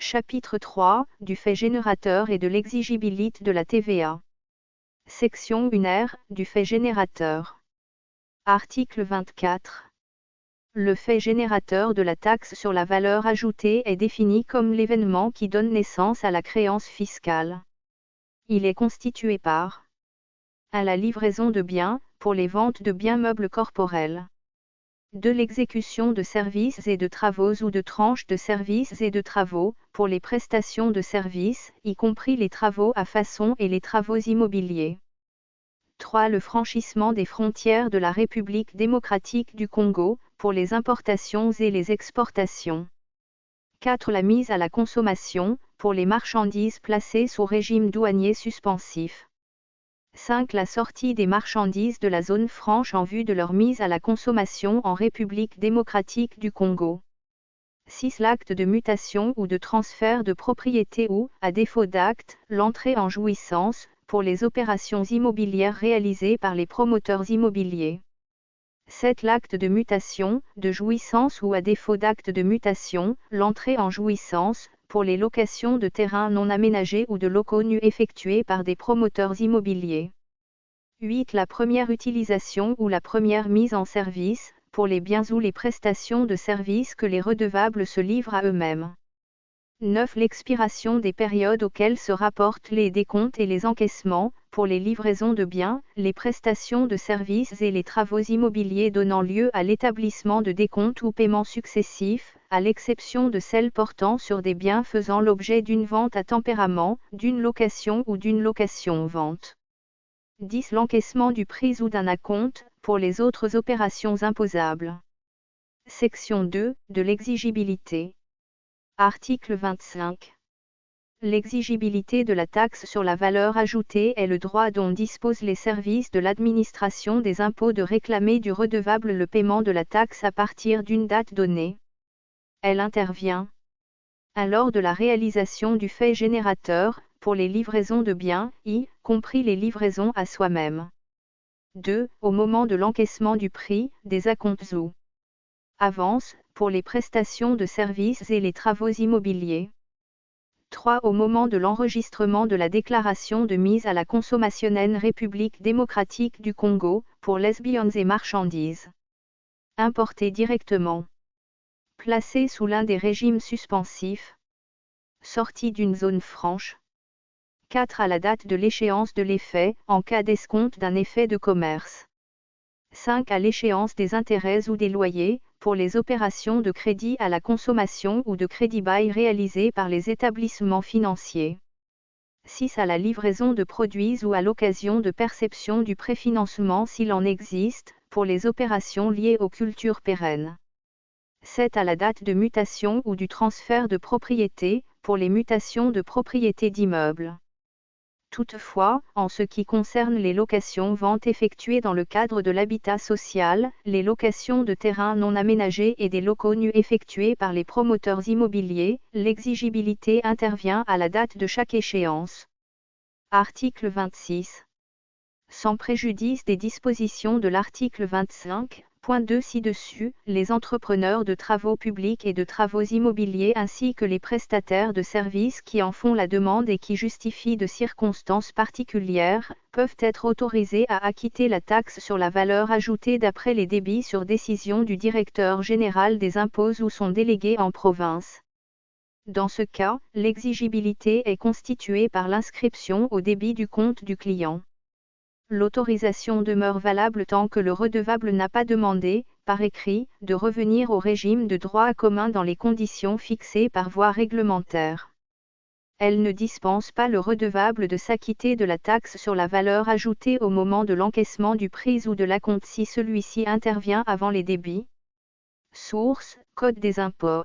Chapitre 3, du fait générateur et de l'exigibilité de la TVA. Section 1R, du fait générateur. Article 24. Le fait générateur de la taxe sur la valeur ajoutée est défini comme l'événement qui donne naissance à la créance fiscale. Il est constitué par à la livraison de biens, pour les ventes de biens meubles corporels. De l'exécution de services et de travaux ou de tranches de services et de travaux, pour les prestations de services, y compris les travaux à façon et les travaux immobiliers. 3. Le franchissement des frontières de la République démocratique du Congo, pour les importations et les exportations. 4. La mise à la consommation, pour les marchandises placées sous régime douanier suspensif. 5. La sortie des marchandises de la zone franche en vue de leur mise à la consommation en République démocratique du Congo. 6. L'acte de mutation ou de transfert de propriété ou, à défaut d'acte, l'entrée en jouissance, pour les opérations immobilières réalisées par les promoteurs immobiliers. 7. L'acte de mutation, de jouissance ou à défaut d'acte de mutation, l'entrée en jouissance, pour les locations de terrains non aménagés ou de locaux nus effectués par des promoteurs immobiliers. 8. La première utilisation ou la première mise en service, pour les biens ou les prestations de services que les redevables se livrent à eux-mêmes. 9. L'expiration des périodes auxquelles se rapportent les décomptes et les encaissements, pour les livraisons de biens, les prestations de services et les travaux immobiliers donnant lieu à l'établissement de décomptes ou paiements successifs, à l'exception de celles portant sur des biens faisant l'objet d'une vente à tempérament, d'une location ou d'une location-vente. 10. L'encaissement du prix ou d'un acompte, pour les autres opérations imposables. Section 2, de l'exigibilité. Article 25. L'exigibilité de la taxe sur la valeur ajoutée est le droit dont disposent les services de l'administration des impôts de réclamer du redevable le paiement de la taxe à partir d'une date donnée. Elle intervient lors de la réalisation du fait générateur, pour les livraisons de biens, y compris les livraisons à soi-même. 2. Au moment de l'encaissement du prix, des acomptes ou avances, pour les prestations de services et les travaux immobiliers. 3. Au moment de l'enregistrement de la déclaration de mise à la consommation en République démocratique du Congo, pour les biens et marchandises importées directement, placées sous l'un des régimes suspensifs, sorties d'une zone franche. 4. À la date de l'échéance de l'effet, en cas d'escompte d'un effet de commerce. 5. À l'échéance des intérêts ou des loyers, pour les opérations de crédit à la consommation ou de crédit-bail réalisées par les établissements financiers. 6. À la livraison de produits ou à l'occasion de perception du préfinancement s'il en existe, pour les opérations liées aux cultures pérennes. 7. À la date de mutation ou du transfert de propriété, pour les mutations de propriété d'immeubles. Toutefois, en ce qui concerne les locations-ventes effectuées dans le cadre de l'habitat social, les locations de terrains non aménagés et des locaux nus effectués par les promoteurs immobiliers, l'exigibilité intervient à la date de chaque échéance. Article 26. Sans préjudice des dispositions de l'article 25.2 ci-dessus, les entrepreneurs de travaux publics et de travaux immobiliers ainsi que les prestataires de services qui en font la demande et qui justifient de circonstances particulières, peuvent être autorisés à acquitter la taxe sur la valeur ajoutée d'après les débits sur décision du directeur général des impôts ou son délégué en province. Dans ce cas, l'exigibilité est constituée par l'inscription au débit du compte du client. L'autorisation demeure valable tant que le redevable n'a pas demandé, par écrit, de revenir au régime de droit commun dans les conditions fixées par voie réglementaire. Elle ne dispense pas le redevable de s'acquitter de la taxe sur la valeur ajoutée au moment de l'encaissement du prix ou de l'acompte si celui-ci intervient avant les débits. Source: Code des impôts.